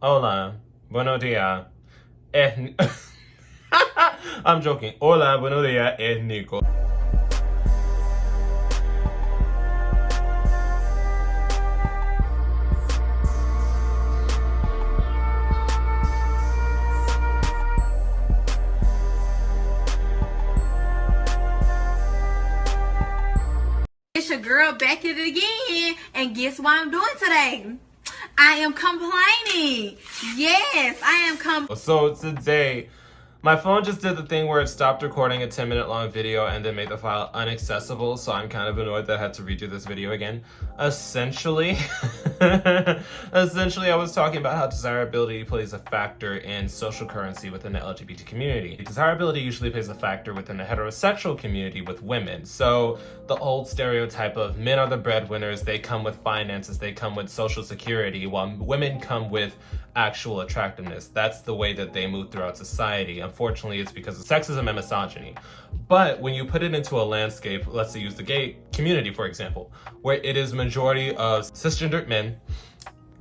Hola, buenos días. I'm joking. Hola, buenos días, es Nico. It's your girl back at it again, and guess what I'm doing today? I am complaining. Yes, I am So today, my phone just did the thing where it stopped recording a 10-minute long video and then made the file inaccessible, so I'm kind of annoyed that I had to redo this video again. Essentially, I was talking about how desirability plays a factor in social currency within the LGBT community. Desirability usually plays a factor within the heterosexual community with women. So the old stereotype of men are the breadwinners, they come with finances, they come with social security, while women come with actual attractiveness. That's the way that they move throughout society. Unfortunately, it's because of sexism and misogyny. But when you put it into a landscape, let's say use the gay community, for example, where it is majority of cisgendered men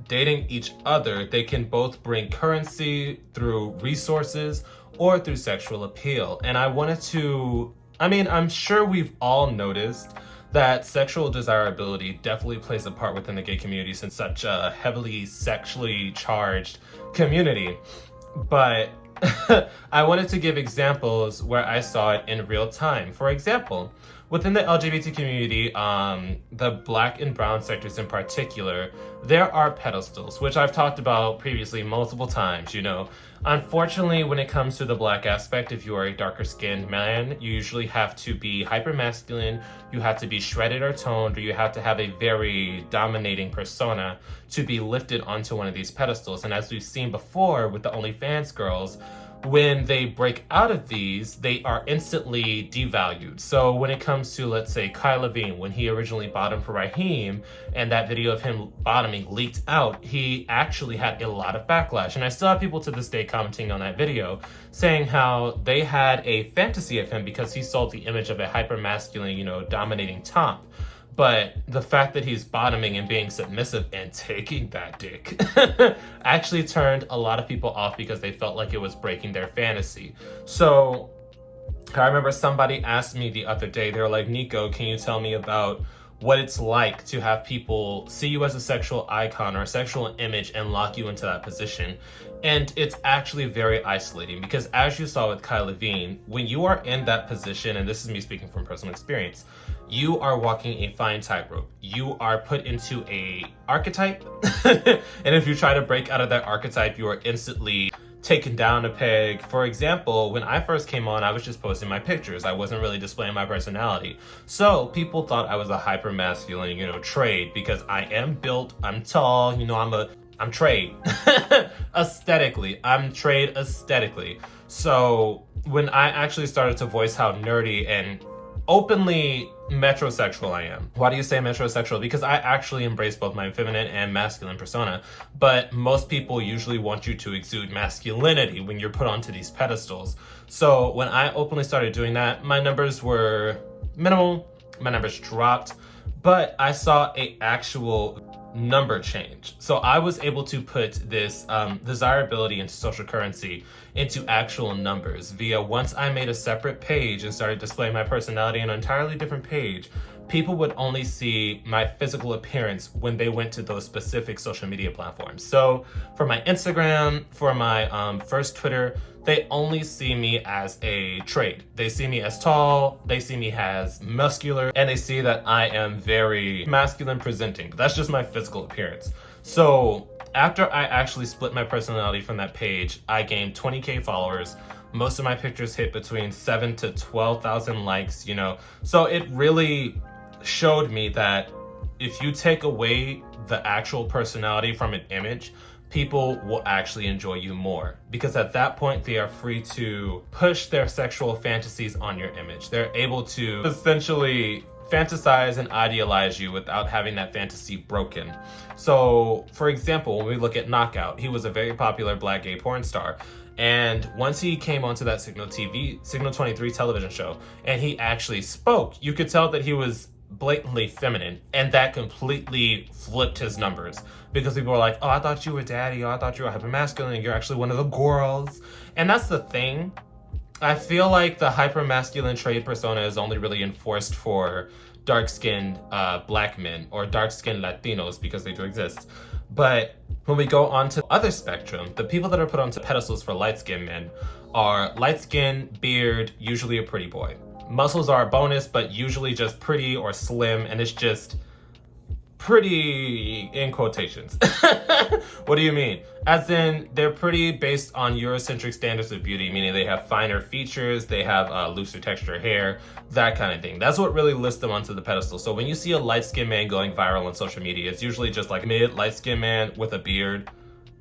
dating each other, they can both bring currency through resources or through sexual appeal. And I'm sure we've all noticed that sexual desirability definitely plays a part within the gay community since such a heavily sexually charged community. But I wanted to give examples where I saw it in real time. For example, within the LGBT community, the Black and brown sectors in particular, there are pedestals, which I've talked about previously multiple times, Unfortunately, when it comes to the Black aspect, if you are a darker skinned man, you usually have to be hyper masculine, you have to be shredded or toned, or you have to have a very dominating persona to be lifted onto one of these pedestals. And as we've seen before with the OnlyFans girls, when they break out of these, they are instantly devalued. So when it comes to, let's say, Kai Levine, when he originally bottomed for Raheem, and that video of him bottoming leaked out, he actually had a lot of backlash. And I still have people to this day commenting on that video, saying how they had a fantasy of him because he sold the image of a hyper-masculine, dominating top. But the fact that he's bottoming and being submissive and taking that dick actually turned a lot of people off because they felt like it was breaking their fantasy. So I remember somebody asked me the other day, they were like, Nico, can you tell me about what it's like to have people see you as a sexual icon or a sexual image and lock you into that position? And it's actually very isolating because, as you saw with Kai Levine, when you are in that position, and this is me speaking from personal experience, you are walking a fine tightrope. You are put into a archetype, and if you try to break out of that archetype, you are instantly taken down a peg. For example, when I first came on, I was just posting my pictures. I wasn't really displaying my personality. So people thought I was a hyper masculine, trade, because I am built, I'm tall, I'm trade. Aesthetically. I'm trade aesthetically. So when I actually started to voice how nerdy and openly metrosexual I am. Why do you say metrosexual? Because I actually embrace both my feminine and masculine persona, but most people usually want you to exude masculinity when you're put onto these pedestals. So when I openly started doing that, my numbers were minimal, my numbers dropped, but I saw a actual number change. So I was able to put this desirability into social currency into actual numbers via, once I made a separate page and started displaying my personality on an entirely different page, people would only see my physical appearance when they went to those specific social media platforms. So for my Instagram, for my first Twitter, they only see me as a trade. They see me as tall, they see me as muscular, and they see that I am very masculine presenting. That's just my physical appearance. So after I actually split my personality from that page, I gained 20K followers. Most of my pictures hit between 7,000 to 12,000 likes, So it really showed me that if you take away the actual personality from an image, people will actually enjoy you more, because at that point they are free to push their sexual fantasies on your image. They're able to essentially fantasize and idealize you without having that fantasy broken. So for example, when we look at Knockout, he was a very popular Black gay porn star. And once he came onto that Signal 23 television show, and he actually spoke, you could tell that he was blatantly feminine, and that completely flipped his numbers because people were like, oh, I thought you were daddy, oh, I thought you were hypermasculine, and you're actually one of the girls. And that's the thing. I feel like the hypermasculine trait persona is only really enforced for dark-skinned black men or dark-skinned Latinos because they do exist. But when we go on to the other spectrum, the people that are put onto pedestals for light-skinned men are light-skin, beard, usually a pretty boy. Muscles are a bonus, but usually just pretty or slim, and it's just pretty in quotations. What do you mean? As in, they're pretty based on Eurocentric standards of beauty, meaning they have finer features, they have looser texture hair, that kind of thing. That's what really lifts them onto the pedestal. So when you see a light-skinned man going viral on social media, it's usually just like mid light-skinned man with a beard,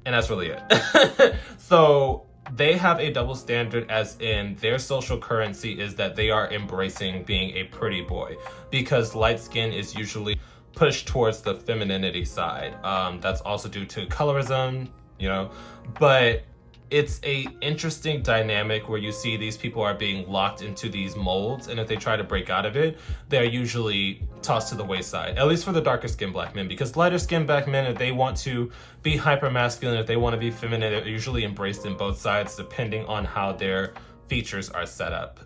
and that's really it. So they have a double standard, as in their social currency is that they are embracing being a pretty boy, because light skin is usually pushed towards the femininity side. That's also due to colorism, you know, but it's a interesting dynamic where you see these people are being locked into these molds, and if they try to break out of it, they're usually tossed to the wayside, at least for the darker skinned black men, because lighter skinned black men, if they want to be hyper masculine, if they want to be feminine, they're usually embraced in both sides depending on how their features are set up.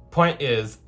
Point is,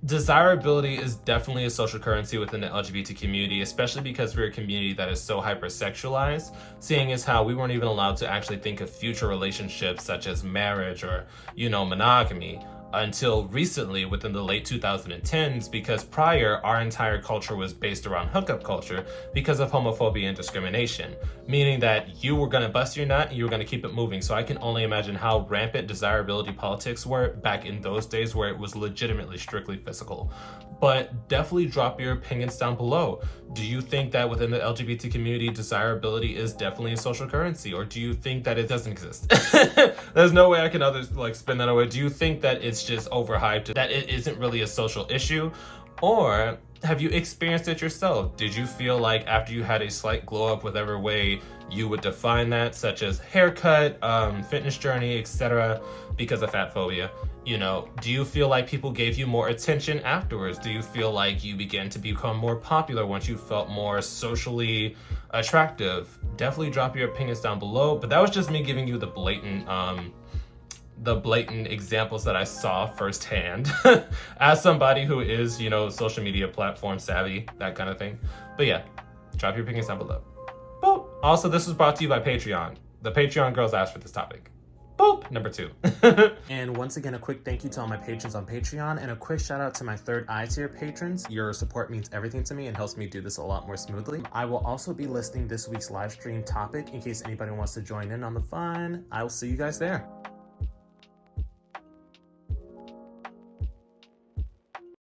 desirability is definitely a social currency within the LGBT community, especially because we're a community that is so hypersexualized, seeing as how we weren't even allowed to actually think of future relationships such as marriage or, you know, monogamy until recently within the late 2010s, because prior our entire culture was based around hookup culture because of homophobia and discrimination, meaning that you were going to bust your nut and you were going to keep it moving. So I can only imagine how rampant desirability politics were back in those days where it was legitimately strictly physical. But definitely drop your opinions down below. Do you think that within the LGBT community, desirability is definitely a social currency, or do you think that it doesn't exist? There's no way I can spin that away. Do you think that it's just overhyped, that it isn't really a social issue, or have you experienced it yourself? Did you feel like after you had a slight glow up, whatever way you would define that, such as haircut, fitness journey, etc., because of fat phobia, you know, do you feel like people gave you more attention afterwards? Do you feel like you began to become more popular once you felt more socially attractive? Definitely drop your opinions down below. But that was just me giving you the blatant examples that I saw firsthand as somebody who is, you know, social media platform savvy, that kind of thing. But yeah, drop your opinions down below. Boop. Also, this was brought to you by Patreon. The Patreon girls asked for this topic. Boop. Number 2. And once again, a quick thank you to all my patrons on Patreon, and a quick shout out to my third eye tier patrons. Your support means everything to me and helps me do this a lot more smoothly. I will also be listing this week's live stream topic in case anybody wants to join in on the fun. I will see you guys there.